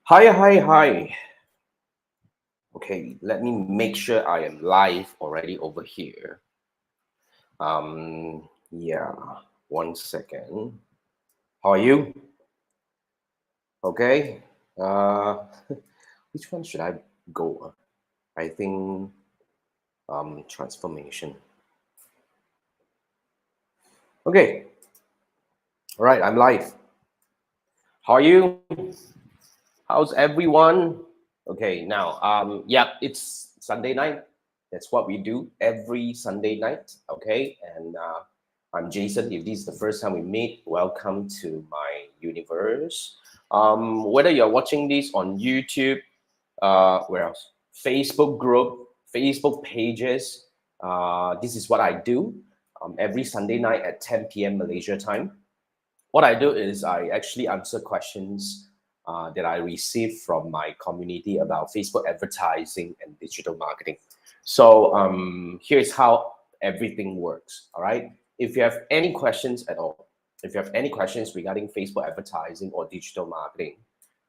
Hi. Okay, let me make sure I am live already over here. Yeah, 1 second. How are you? Okay. Uh, which one should I go? I think transformation. Okay. All right, I'm live. How are you? How's everyone? Okay, now yeah, it's Sunday night. That's what we do every Sunday night. Okay, and I'm Jason. If this is the first time we meet, welcome to my universe. Whether you're watching this on YouTube, where else? Facebook group, Facebook pages. This is what I do every Sunday night at 10 p.m. Malaysia time. What I do is I actually answer questions that I receive from my community about Facebook advertising and digital marketing. So here's how everything works. All right. If you have any questions at all, if you have any questions regarding Facebook advertising or digital marketing,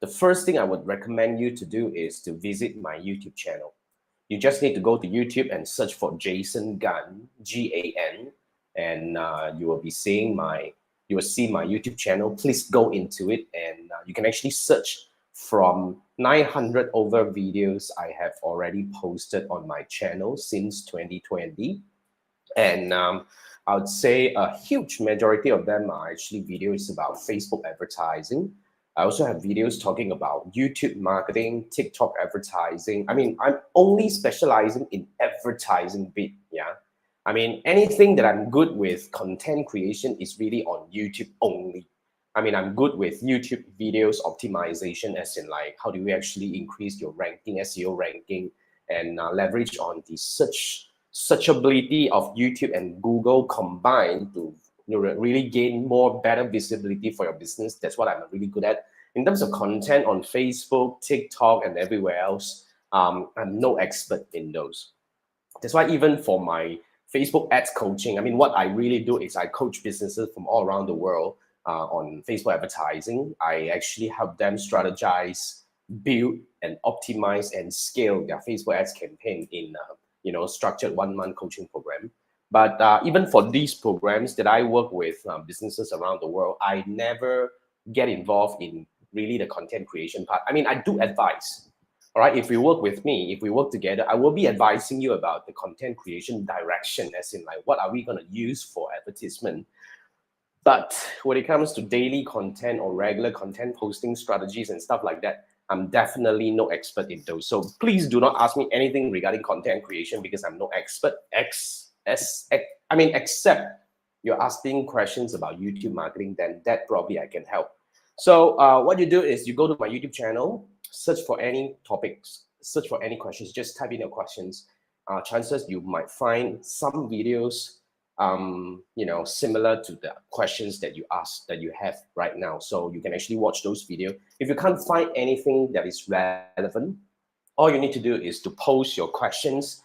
the first thing I would recommend you to do is to visit my YouTube channel. You just need to go to YouTube and search for Jason Gan, Gan, and you will see my YouTube channel. Please go into it, and you can actually search from 900 over videos I have already posted on my channel since 2020. And I would say a huge majority of them are actually videos about Facebook advertising. I also have videos talking about YouTube marketing, TikTok advertising. I mean, I'm only specializing in advertising bit. Yeah. I mean, anything that I'm good with, content creation, is really on YouTube only. I mean, I'm good with YouTube videos optimization, as in like how do we actually increase your ranking, SEO ranking, and leverage on the searchability of YouTube and Google combined to really gain more better visibility for your business. That's what I'm really good at. In terms of content on Facebook, TikTok, and everywhere else, I'm no expert in those. That's why even for my Facebook ads coaching, I mean, what I really do is I coach businesses from all around the world on Facebook advertising. I actually help them strategize, build, and optimize and scale their Facebook ads campaign in structured 1 month coaching program. But even for these programs that I work with businesses around the world, I never get involved in really the content creation part. I mean, I do advise. All right, if you work with me, if we work together, I will be advising you about the content creation direction, as in like what are we going to use for advertisement. But when it comes to daily content or regular content posting strategies and stuff like that, I'm definitely no expert in those. So please do not ask me anything regarding content creation because I'm no expert. Except you're asking questions about YouTube marketing, then that probably I can help. So what you do is you go to my YouTube channel, search for any topics, search for any questions, just type in your questions. Chances you might find some videos similar to the questions that you ask that you have right now. So you can actually watch those videos. If you can't find anything that is relevant, all you need to do is to post your questions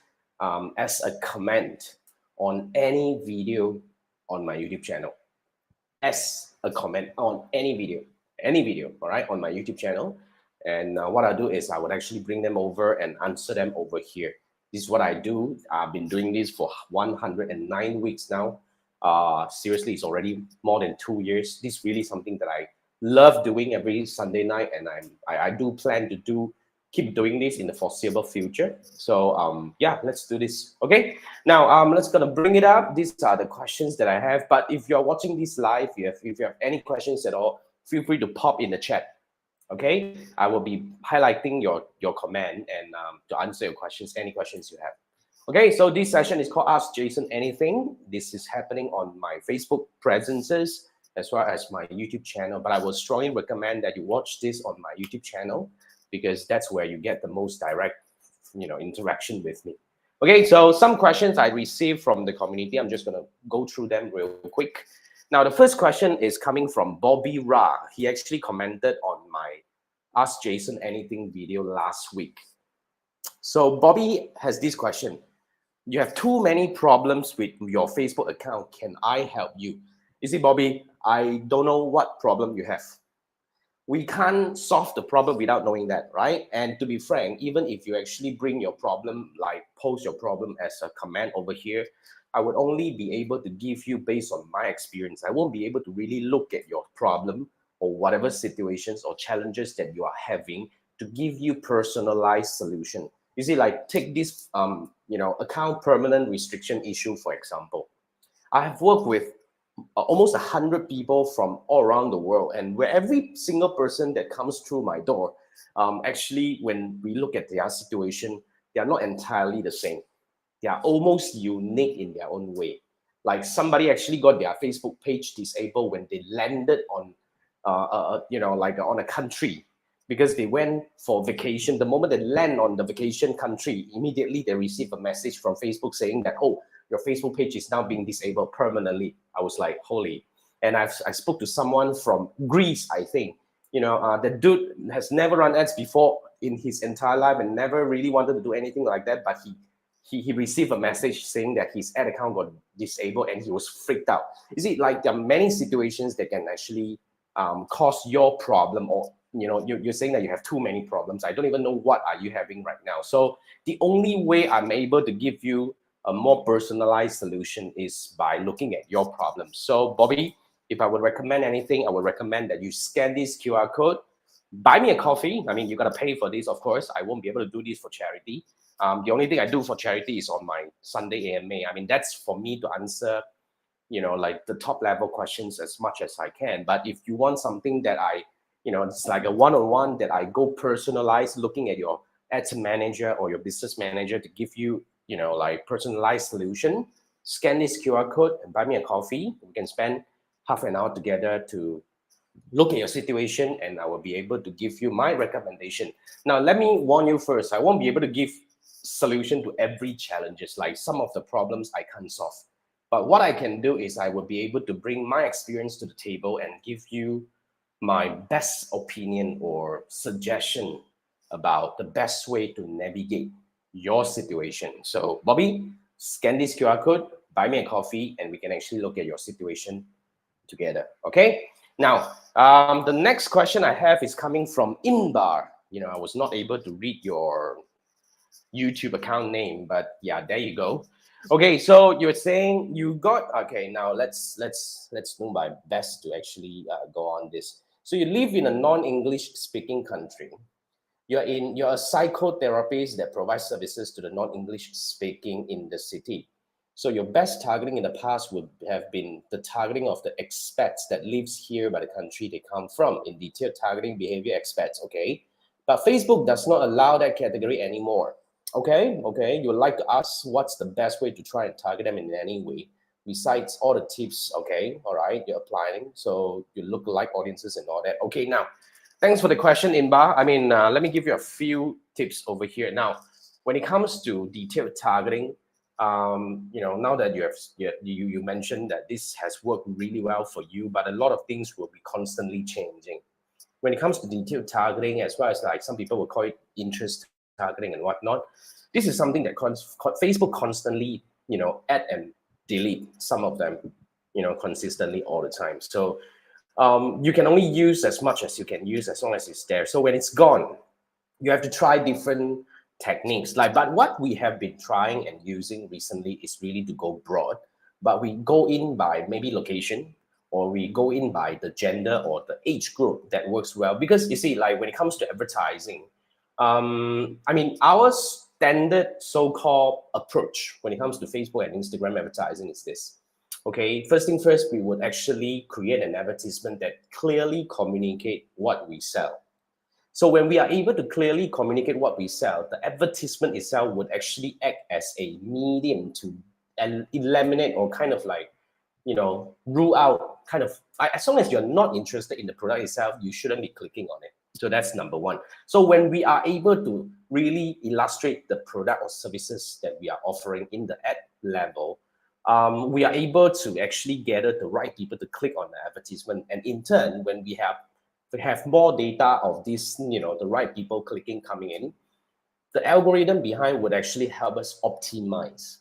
as a comment on any video on my YouTube channel. As a comment on any video, all right, on my YouTube channel. And what I do is I would actually bring them over and answer them over here. This is what I do. I've been doing this for 109 weeks now. Seriously, it's already more than 2 years. This is really something that I love doing every Sunday night, and I do plan to keep doing this in the foreseeable future. So yeah, let's do this. Okay, now let's gonna bring it up. These are the questions that I have. But if you're watching this live, if you have any questions at all, feel free to pop in the chat. Okay, I will be highlighting your comment and to answer your questions, any questions you have. Okay, so this session is called Ask Jason Anything. This is happening on my Facebook presences as well as my YouTube channel. But I would strongly recommend that you watch this on my YouTube channel because that's where you get the most direct, interaction with me. Okay, so some questions I received from the community. I'm just gonna go through them real quick. Now, the first question is coming from Bobby Ra. He actually commented on my Ask Jason Anything video last week. So Bobby has this question. You have too many problems with your Facebook account. Can I help you? You see, Bobby, I don't know what problem you have. we can't solve the problem without knowing that, right? And to be frank, even if you actually bring your problem, like post your problem as a comment over here, I would only be able to give you based on my experience. I won't be able to really look at your problem or whatever situations or challenges that you are having to give you personalized solution. You see, like take this account permanent restriction issue, for example. I have worked with almost 100 people from all around the world, and where every single person that comes through my door, actually, when we look at their situation, they are not entirely the same. They are almost unique in their own way. Like somebody actually got their Facebook page disabled when they landed on, like on a country because they went for vacation. The moment they land on the vacation country, immediately they receive a message from Facebook saying that, oh, your Facebook page is now being disabled permanently. I was like, holy. And I spoke to someone from Greece, I think. The dude has never run ads before in his entire life and never really wanted to do anything like that. But he received a message saying that his ad account got disabled and he was freaked out. You see, like there are many situations that can actually cause your problem, or you're saying that you have too many problems. I don't even know what are you having right now. So the only way I'm able to give you a more personalized solution is by looking at your problems. So Bobby, if I would recommend anything, I would recommend that you scan this QR code, buy me a coffee. I mean, you got to pay for this, of course. I won't be able to do this for charity. The only thing I do for charity is on my Sunday AMA. I mean, that's for me to answer, like the top level questions as much as I can. But if you want something that it's like a one-on-one that I go personalized, looking at your ads manager or your business manager to give you, like personalized solution, scan this QR code and buy me a coffee. We can spend half an hour together to look at your situation, and I will be able to give you my recommendation. Now, let me warn you first, I won't be able to give solution to every challenges. Like some of the problems I can't solve. But what I can do is I will be able to bring my experience to the table and give you my best opinion or suggestion about the best way to navigate your situation. So, Bobby, scan this QR code, buy me a coffee, and we can actually look at your situation together. Okay? Now, the next question I have is coming from Inbar. I was not able to read your YouTube account name, but yeah, there you go. Okay, so you're saying you got, okay, now let's do my best to actually go on this. So you live in a non-English speaking country. You're a psychotherapist that provides services to the non-English speaking in the city. So your best targeting in the past would have been the targeting of the expats that lives here by the country they come from, in detailed targeting behavior expats, okay? But Facebook does not allow that category anymore. Okay, you would like to ask what's the best way to try and target them in any way, besides all the tips, okay, all right, you're applying, so you look like audiences and all that. Okay, now, thanks for the question, Inba. I mean, let me give you a few tips over here. Now, when it comes to detailed targeting, now that you mentioned that this has worked really well for you, but a lot of things will be constantly changing. When it comes to detailed targeting, as well as like some people will call it interest targeting and whatnot, this is something that Facebook constantly, add and delete some of them, consistently all the time. So you can only use as much as you can use as long as it's there. So when it's gone, you have to try different techniques. But what we have been trying and using recently is really to go broad, but we go in by maybe location, or we go in by the gender or the age group that works well. Because you see, like when it comes to advertising, I mean, our standard so-called approach when it comes to Facebook and Instagram advertising is this. Okay, first thing first, we would actually create an advertisement that clearly communicate what we sell. So when we are able to clearly communicate what we sell, the advertisement itself would actually act as a medium to eliminate or kind of like, rule out kind of, as long as you're not interested in the product itself, you shouldn't be clicking on it. So that's number one. So when we are able to really illustrate the product or services that we are offering in the ad level, we are able to actually gather the right people to click on the advertisement. And in turn, when we have more data of this, the right people clicking coming in, the algorithm behind would actually help us optimize,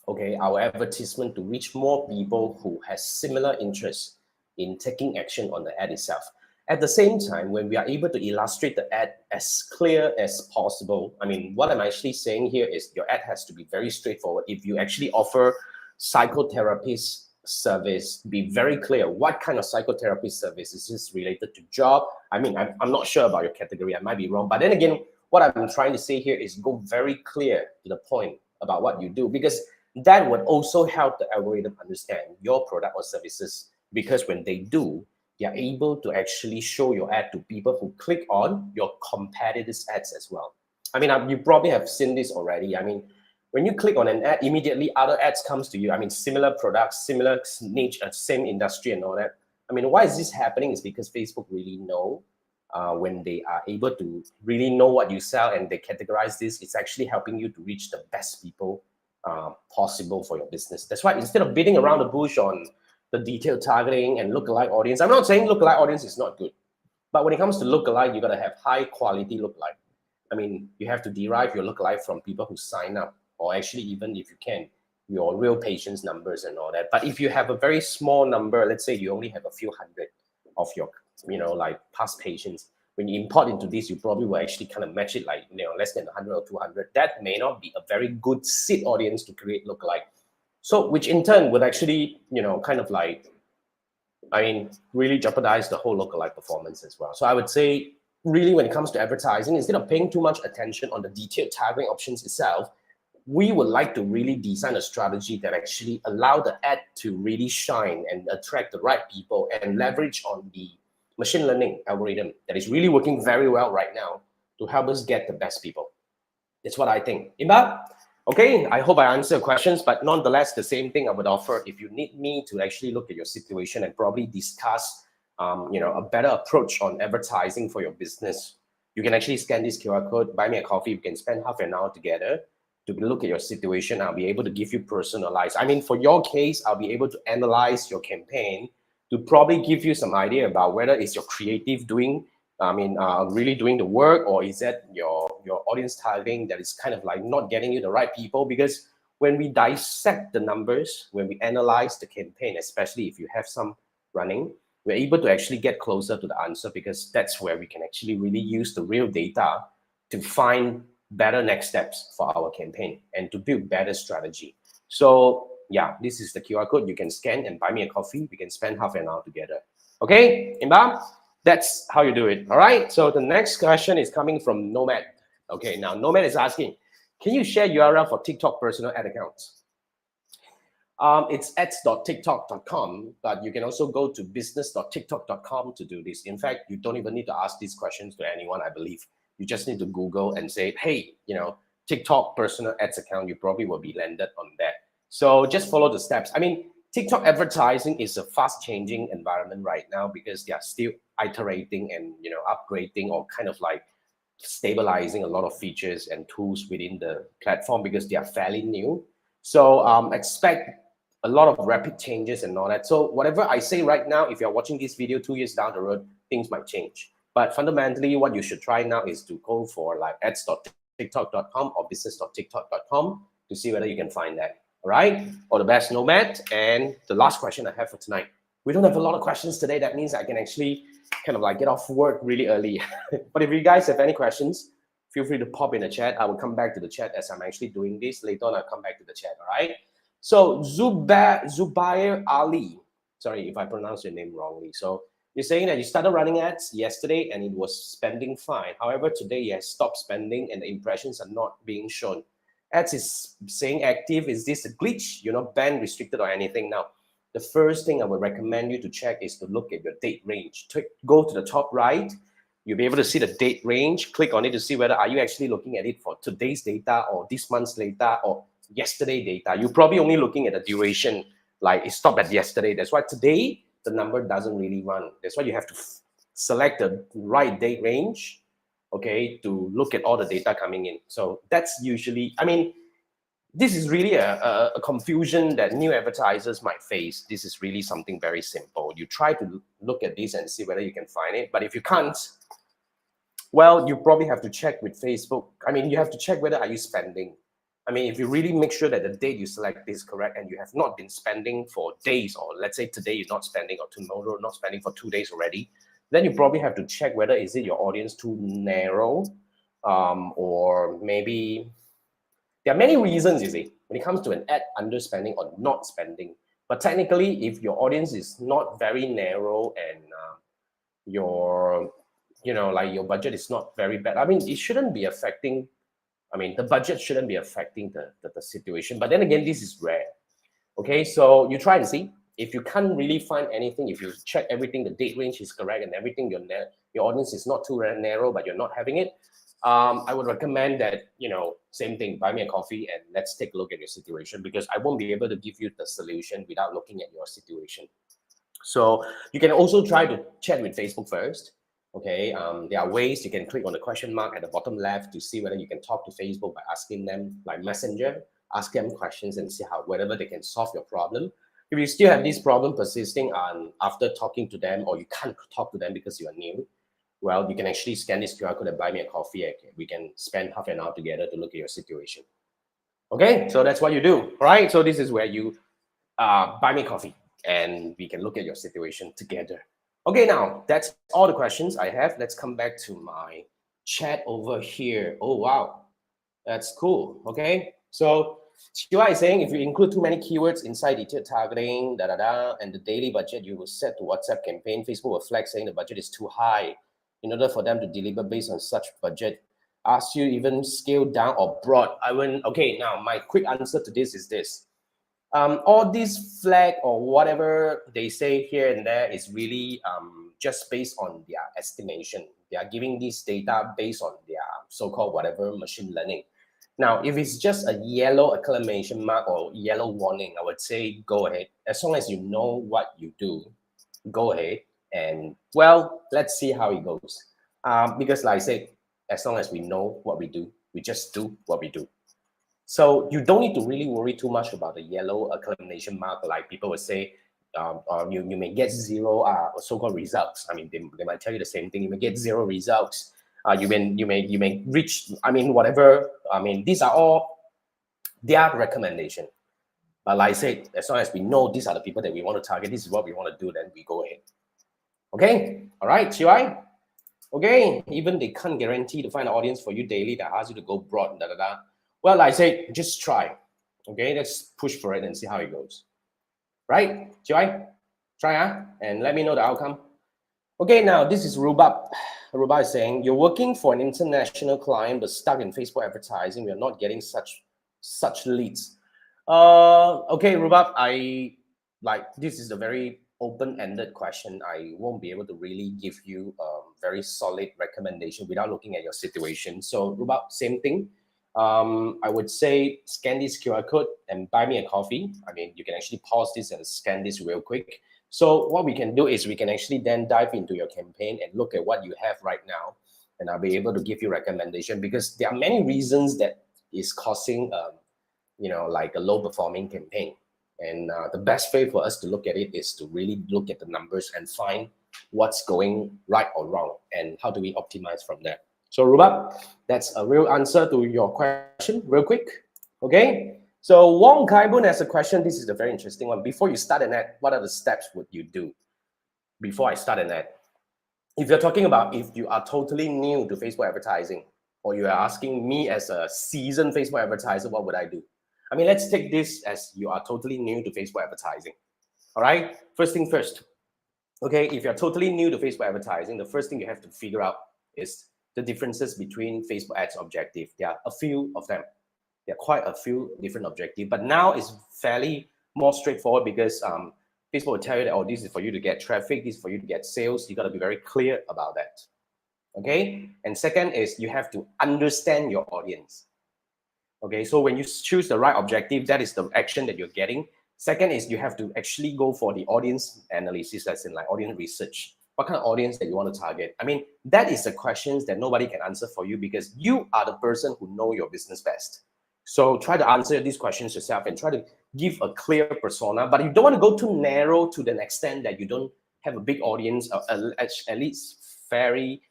okay, our advertisement to reach more people who has similar interests in taking action on the ad itself. At the same time, when we are able to illustrate the ad as clear as possible, I mean, what I'm actually saying here is your ad has to be very straightforward. If you actually offer psychotherapist service, be very clear what kind of psychotherapy service is this related to job. I mean, I'm not sure about your category, I might be wrong, but then again, what I'm trying to say here is go very clear to the point about what you do, because that would also help the algorithm understand your product or services, because when they do, they are able to actually show your ad to people who click on your competitors' ads as well. I mean, you probably have seen this already. I mean, when you click on an ad, immediately other ads comes to you. I mean, similar products, similar niche, same industry and all that. I mean, why is this happening? Is because Facebook really know when they are able to really know what you sell and they categorize this, it's actually helping you to reach the best people possible for your business. That's why instead of beating around the bush on the detailed targeting and lookalike audience, I'm not saying lookalike audience is not good, but when it comes to lookalike, you got to have high quality lookalike. I mean, you have to derive your lookalike from people who sign up, or actually even if you can, your real patients numbers and all that. But if you have a very small number, let's say you only have a few hundred of your, like past patients, when you import into this, you probably will actually kind of match it like, less than 100 or 200. That may not be a very good seed audience to create lookalike. So, which in turn would actually, kind of like, I mean, really jeopardize the whole lookalike performance as well. So I would say, really, when it comes to advertising, instead of paying too much attention on the detailed targeting options itself, we would like to really design a strategy that actually allow the ad to really shine and attract the right people and leverage on the machine learning algorithm that is really working very well right now to help us get the best people. That's what I think. Imba? Okay, I hope I answered questions, but nonetheless, the same thing I would offer. If you need me to actually look at your situation and probably discuss, a better approach on advertising for your business, you can actually scan this QR code, buy me a coffee. We can spend half an hour together to look at your situation. I'll be able to give you personalized. I mean, for your case, I'll be able to analyze your campaign to probably give you some idea about whether it's your creative doing, really doing the work, or is that your audience targeting that is kind of like not getting you the right people? Because when we dissect the numbers, when we analyze the campaign, especially if you have some running, we're able to actually get closer to the answer, because that's where we can actually really use the real data to find better next steps for our campaign and to build better strategy. So yeah, this is the QR code. You can scan and buy me a coffee. We can spend half an hour together. Okay, Imba? That's how you do it. All right. So the next question is coming from Nomad. Okay, now Nomad is asking, can you share URL for TikTok personal ad accounts? It's ads.tiktok.com, but you can also go to business.tiktok.com to do this. In fact, you don't even need to ask these questions to anyone, I believe. You just need to Google and say, hey, TikTok personal ads account, you probably will be landed on that. So just follow the steps. I mean, TikTok advertising is a fast changing environment right now, because they are still iterating and upgrading or kind of like stabilizing a lot of features and tools within the platform, because they are fairly new. So expect a lot of rapid changes and all that. So whatever I say right now, if you're watching this video 2 years down the road, things might change. But fundamentally, what you should try now is to go for like ads.tiktok.com or business.tiktok.com to see whether you can find that. All right? All the best, Nomad. And the last question I have for tonight. We don't have a lot of questions today. That means I can actually kind of like get off work really early. But if you guys have any questions, feel free to pop in the chat. I will come back to the chat as I'm actually doing this. Later on, I'll come back to the chat, all right? So Zubair Ali, sorry if I pronounce your name wrongly. So you're saying that you started running ads yesterday and it was spending fine. However, today you have stopped spending and the impressions are not being shown. Ads is saying active. Is this a glitch? You're not banned, restricted, or anything now. The first thing I would recommend you to check is to look at your date range. Go to the top right. You'll be able to see the date range. Click on it to see whether are you actually looking at it for today's data or this month's data or yesterday data. You're probably only looking at the duration, like it stopped at yesterday. That's why today the number doesn't really run. That's why you have to select the right date range, okay, to look at all the data coming in. So that's usually, I mean, this is really a confusion that new advertisers might face. This is really something very simple. You try to look at this and see whether you can find it. But if you can't, well, you probably have to check with Facebook. I mean, you have to check whether are you spending. I mean, if you really make sure that the date you select is correct and you have not been spending for days, or let's say today you're not spending or tomorrow not spending for 2 days already, then you probably have to check whether is it your audience too narrow, or maybe there are many reasons, you see, when it comes to an ad underspending or not spending. But technically, if your audience is not very narrow and your, like your budget is not very bad, I mean, it shouldn't be affecting. I mean, the budget shouldn't be affecting the situation. But then again, this is rare. Okay, so you try and see. If you can't really find anything, if you check everything, the date range is correct and everything, your audience is not too narrow, but you're not having it, I would recommend that, same thing, buy me a coffee and let's take a look at your situation, because I won't be able to give you the solution without looking at your situation. So you can also try to chat with Facebook first. Okay, there are ways you can click on the question mark at the bottom left to see whether you can talk to Facebook by asking them, like Messenger, ask them questions and see whether they can solve your problem. If you still have this problem persisting after talking to them, or you can't talk to them because you are new, well, you can actually scan this QR code and buy me a coffee. Okay? We can spend half an hour together to look at your situation. Okay, so that's what you do, right? So this is where you buy me coffee and we can look at your situation together. Okay, now that's all the questions I have. Let's come back to my chat over here. Oh, wow, that's cool. Okay, so Chiwa is saying if you include too many keywords inside detailed targeting, and the daily budget you will set to WhatsApp campaign, Facebook will flag saying the budget is too high. In order for them to deliver based on such budget, ask you even scale down or broad. Okay, now my quick answer to this is this. All these flag or whatever they say here and there is really just based on their estimation. They are giving this data based on their so-called whatever machine learning. Now, if it's just a yellow exclamation mark or yellow warning, I would say go ahead. As long as you know what you do, go ahead. And well, let's see how it goes. Because like I said, as long as we know what we do, we just do what we do. So you don't need to really worry too much about the yellow exclamation mark, like people would say, you may get zero so-called results. I mean, they might tell you the same thing. You may get zero results. You may reach. I mean, whatever. I mean, these are all their recommendation. But like I said, as long as we know these are the people that we want to target, this is what we want to do, then we go ahead. Okay. All right, Chiwai. Okay. Even they can't guarantee to find an audience for you daily that asks you to go broad. Well, I say just try. Okay, let's push for it and see how it goes. Right, Joy? Try, and let me know the outcome. Okay, now this is Rubab. Rubab is saying, you're working for an international client but stuck in Facebook advertising. We are not getting such leads. Okay, Rubab, this is a very open-ended question. I won't be able to really give you a very solid recommendation without looking at your situation. So Rubab, same thing. I would say scan this QR code and buy me a coffee. I mean, you can actually pause this and scan this real quick. So what we can do is we can actually then dive into your campaign and look at what you have right now. And I'll be able to give you recommendation, because there are many reasons that is causing, like a low performing campaign. And the best way for us to look at it is to really look at the numbers and find what's going right or wrong and how do we optimize from there. So Rubab, that's a real answer to your question, real quick. Okay. So Wong Kai-Boon has a question. This is a very interesting one. Before you start an ad, what are the steps would you do before I start an ad? If you're talking about if you are totally new to Facebook advertising, or you are asking me as a seasoned Facebook advertiser, what would I do? I mean, let's take this as you are totally new to Facebook advertising. All right. First thing first. Okay. If you're totally new to Facebook advertising, the first thing you have to figure out is the differences between Facebook ads objective. There are a few of them. There are quite a few different objectives, but now it's fairly more straightforward, because Facebook will tell you that, oh, this is for you to get traffic, this is for you to get sales. You got to be very clear about that. Okay. And second is you have to understand your audience. Okay. So when you choose the right objective, that is the action that you're getting. Second is you have to actually go for the audience analysis, that's in like audience research. What kind of audience that you want to target? I mean, that is the questions that nobody can answer for you, because you are the person who know your business best. So try to answer these questions yourself and try to give a clear persona, but you don't want to go too narrow to the extent that you don't have a big audience, at least fairly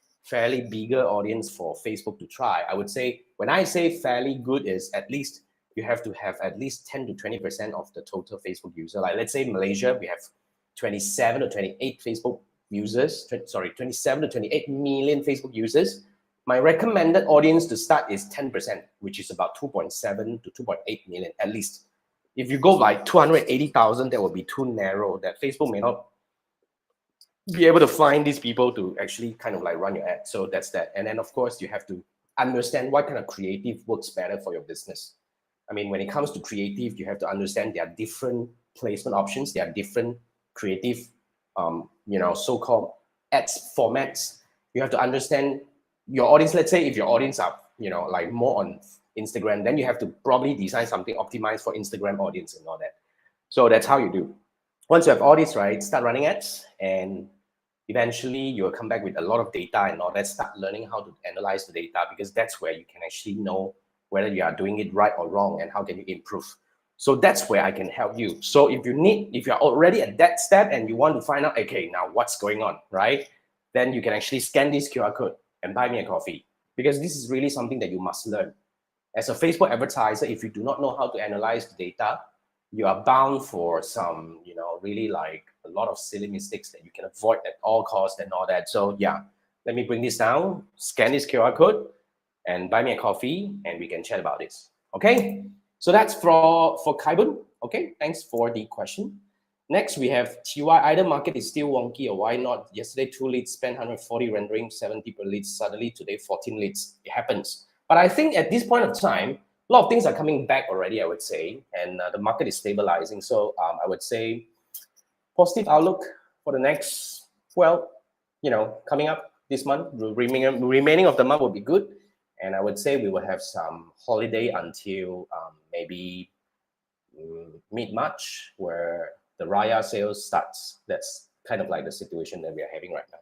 bigger audience for Facebook to try. I would say, when I say fairly good, is at least you have to have at least 10 to 20% of the total Facebook user. Like let's say Malaysia, we have 27 or 28 Facebook users, 27 to 28 million Facebook users, my recommended audience to start is 10%, which is about 2.7 to 2.8 million at least. If you go like 280,000, that will be too narrow, that Facebook may not be able to find these people to actually kind of like run your ad. So that's that. And then of course you have to understand what kind of creative works better for your business. I mean, when it comes to creative, you have to understand there are different placement options. There are different creative, so-called ads formats. You have to understand your audience. Let's say if your audience are, like more on Instagram, then you have to probably design something optimized for Instagram audience and all that. So that's how you do. Once you have all this, right, start running ads, and eventually you'll come back with a lot of data and all that. Start learning how to analyze the data, because that's where you can actually know whether you are doing it right or wrong and how can you improve. So that's where I can help you. So if you're already at that step and you want to find out, okay, now what's going on, right? Then you can actually scan this QR code and buy me a coffee, because this is really something that you must learn. As a Facebook advertiser, if you do not know how to analyze the data, you are bound for some, really like a lot of silly mistakes that you can avoid at all costs and all that. So yeah, let me bring this down, scan this QR code, and buy me a coffee, and we can chat about this. Okay, so that's for Kaibun. Okay, thanks for the question. Next, we have TY. Either market is still wonky or why not? Yesterday, 2 leads, spent 140, rendering 70 per lead. Suddenly, today, 14 leads. It happens. But I think at this point of time, a lot of things are coming back already, I would say, and the market is stabilizing. So I would say positive outlook for the next, coming up this month. The remaining of the month will be good. And I would say we will have some holiday until maybe mid-March, where the Raya sales starts. That's kind of like the situation that we are having right now.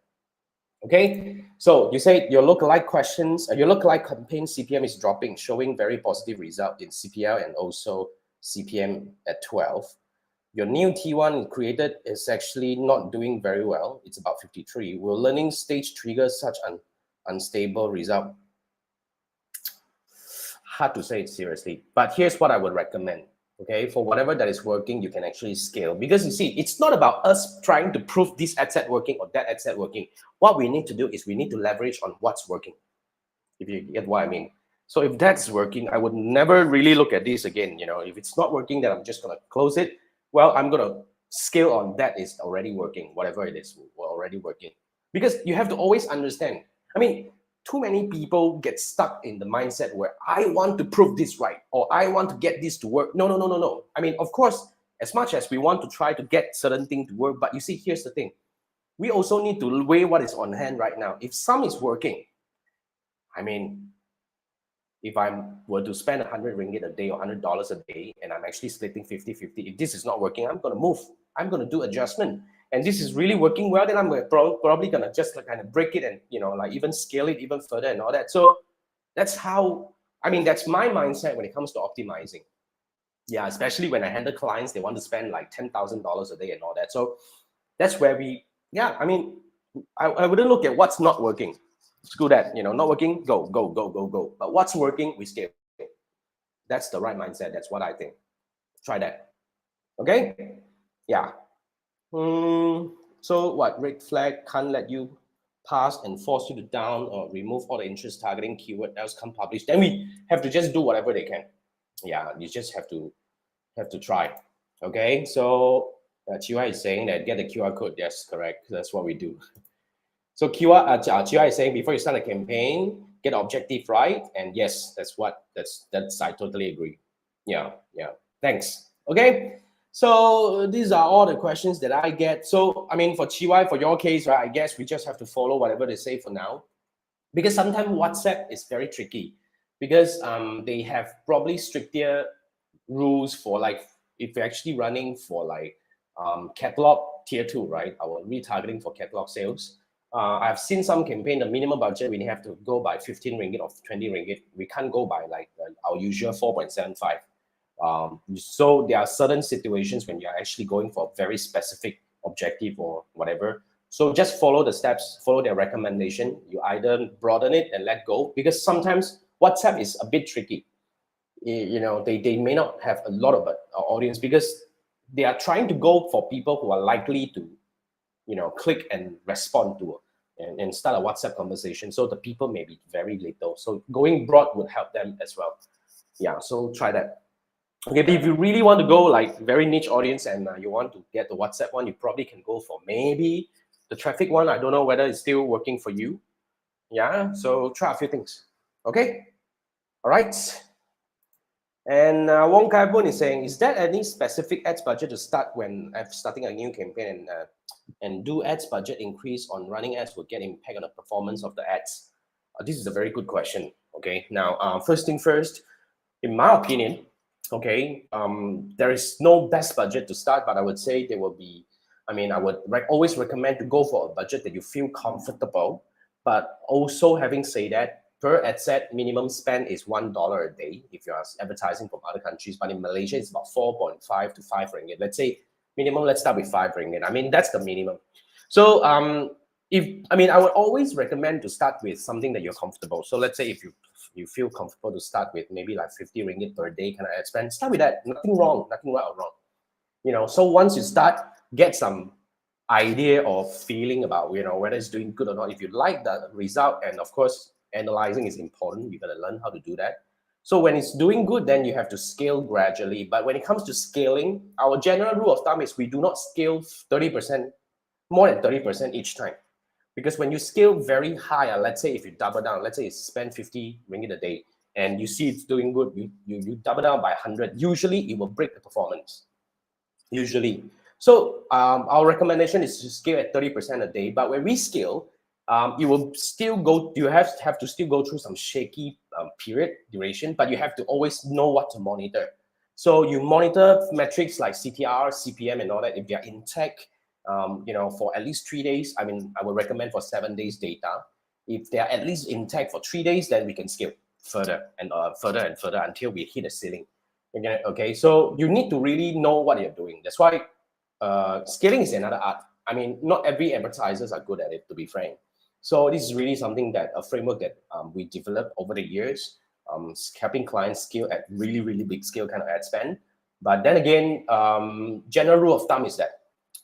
Okay, so you say your lookalike campaign CPM is dropping, showing very positive result in CPL and also CPM at 12. Your new T1 created is actually not doing very well. It's about 53. Will learning stage trigger such an unstable result? Hard to say it seriously, but here's what I would recommend. Okay, for whatever that is working, you can actually scale, because you see, it's not about us trying to prove this ad set working or that ad set working. What we need to do is we need to leverage on what's working, if you get what I mean. So if that's working, I would never really look at this again. If it's not working, then I'm just gonna close it. Well, I'm gonna scale on that is already working, whatever it is, already working. Because you have to always understand. I mean, too many people get stuck in the mindset where I want to prove this right, or I want to get this to work. No. I mean, of course, as much as we want to try to get certain thing to work, but you see, here's the thing. We also need to weigh what is on hand right now. If some is working, I mean, if I were to spend 100 ringgit a day or $100 a day, and I'm actually splitting 50-50, if this is not working, I'm going to move. I'm going to do adjustment. And this is really working well, then I'm probably going to just kind of break it and, even scale it even further and all that. So that's how, that's my mindset when it comes to optimizing. Yeah, especially when I handle clients, they want to spend like $10,000 a day and all that. So that's where I wouldn't look at what's not working. Screw that, not working, go. But what's working, we scale. That's the right mindset. That's what I think. Try that. Okay? Yeah. So what? Red flag can't let you pass and force you to down or remove all the interest targeting keyword else come publish. Then we have to just do whatever they can. Yeah, you just have to try. Okay. So Chiwa is saying that get the QR code. Yes, correct. That's what we do. So Chiwa is saying before you start a campaign, get objective right. And yes, that's I totally agree. Yeah. Thanks. Okay. So these are all the questions that I get. So for Chiwa, for your case, right, I guess we just have to follow whatever they say for now, because sometimes WhatsApp is very tricky, because they have probably stricter rules for, like, if you're actually running for like catalog tier 2, right? Our retargeting for catalog sales. I've seen some campaign, the minimum budget, we have to go by 15 ringgit or 20 ringgit. We can't go by like our usual 4.75. So there are certain situations when you're actually going for a very specific objective or whatever. So just follow the steps, follow their recommendation. You either broaden it and let go, because sometimes WhatsApp is a bit tricky. They may not have a lot of audience, because they are trying to go for people who are likely to click and respond to and start a WhatsApp conversation. So the people may be very little. So going broad would help them as well. Yeah, so try that. Okay, but if you really want to go like very niche audience and you want to get the WhatsApp one, you probably can go for maybe the traffic one. I don't know whether it's still working for you. Yeah, so try a few things. Okay, all right. And Wong Kai Boon is saying, is there any specific ads budget to start when I'm starting a new campaign, and do ads budget increase on running ads will get impact on the performance of the ads? This is a very good question. Okay, now first thing first, in my opinion, okay, there is no best budget to start, but I would say there will be, I would always recommend to go for a budget that you feel comfortable, but also having said that, per ad set, minimum spend is $1 a day if you're advertising from other countries, but in Malaysia, it's about 4.5 to 5 ringgit. Let's say minimum, let's start with 5 ringgit. That's the minimum. So I would always recommend to start with something that you're comfortable. So let's say if you feel comfortable to start with maybe like 50 ringgit per day kind of ad spend, start with that. Nothing wrong, nothing right or wrong. So once you start, get some idea or feeling about whether it's doing good or not. If you like the result, and of course analyzing is important, you got to learn how to do that. So when it's doing good, then you have to scale gradually. But when it comes to scaling, our general rule of thumb is we do not scale 30%, more than 30% each time. Because when you scale very high, let's say if you double down, let's say you spend 50 ringgit a day and you see it's doing good, you double down by 100, usually it will break the performance. Usually. So our recommendation is to scale at 30% a day. But when we scale, you will still you have to still go through some shaky period duration, but you have to always know what to monitor. So you monitor metrics like CTR, CPM, and all that. If they're intact, for at least 3 days, I would recommend for 7 days data. If they're at least intact for 3 days, then we can scale further and further until we hit a ceiling. Okay, so you need to really know what you're doing. That's why scaling is another art. Not every advertisers are good at it, to be frank. So this is really something that a framework that we developed over the years, helping clients scale at really, really big scale kind of ad spend. But then again, general rule of thumb is that,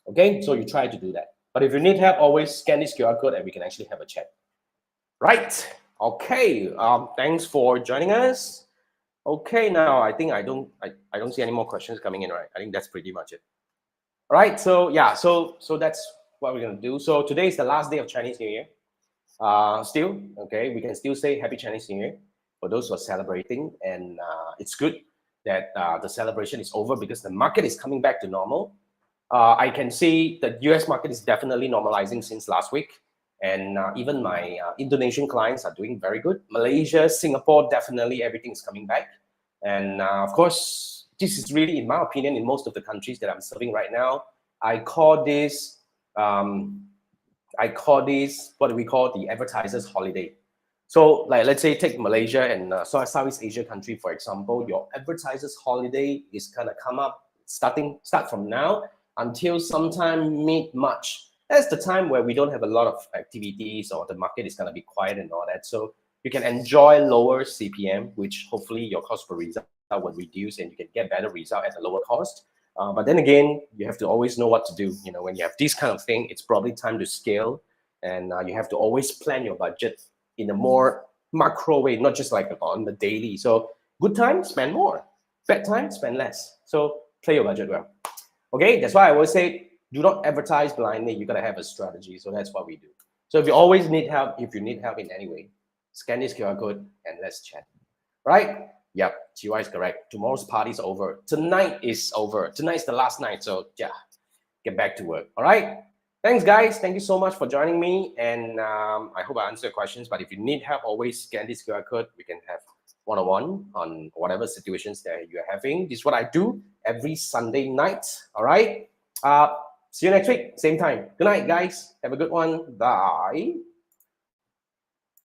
okay, so you try to do that. But if you need help, always scan this QR code and we can actually have a chat. Right, okay, thanks for joining us. Okay, now I think I don't see any more questions coming in, right? I think that's pretty much it. All right, so yeah, so that's what we're gonna do. So today is the last day of Chinese New Year. Still, okay, we can still say Happy Chinese New Year for those who are celebrating, and it's good that the celebration is over because the market is coming back to normal. I can see the US market is definitely normalizing since last week, and even my Indonesian clients are doing very good. Malaysia, Singapore, definitely everything is coming back, and of course, this is really, in my opinion, in most of the countries that I'm serving right now, I call this what do we call the advertisers holiday. So like, let's say take Malaysia and Southeast Asia country, for example, your advertisers holiday is gonna come up start from now until sometime mid-March. That's the time where we don't have a lot of activities or the market is gonna be quiet and all that. So you can enjoy lower CPM, which hopefully your cost per result will reduce and you can get better result at a lower cost. But then again, you have to always know what to do. When you have this kind of thing, it's probably time to scale, and you have to always plan your budget in a more macro way, not just like on the daily. So good time, spend more. Bad time, spend less. So play your budget well. Okay, that's why I always say, do not advertise blindly. You gotta have a strategy. So that's what we do. So if you always need help, if you need help in any way, scan this QR code and let's chat. Right? Yep, GY is correct. Tomorrow's party's over. Tonight is over. Tonight's the last night. So yeah, get back to work. All right. Thanks, guys. Thank you so much for joining me. And I hope I answered your questions. But if you need help, always scan this QR code. We can have one-on-one on whatever situations that you're having. This is what I do every Sunday night. All right. See you next week, same time. Good night, guys. Have a good one. Bye.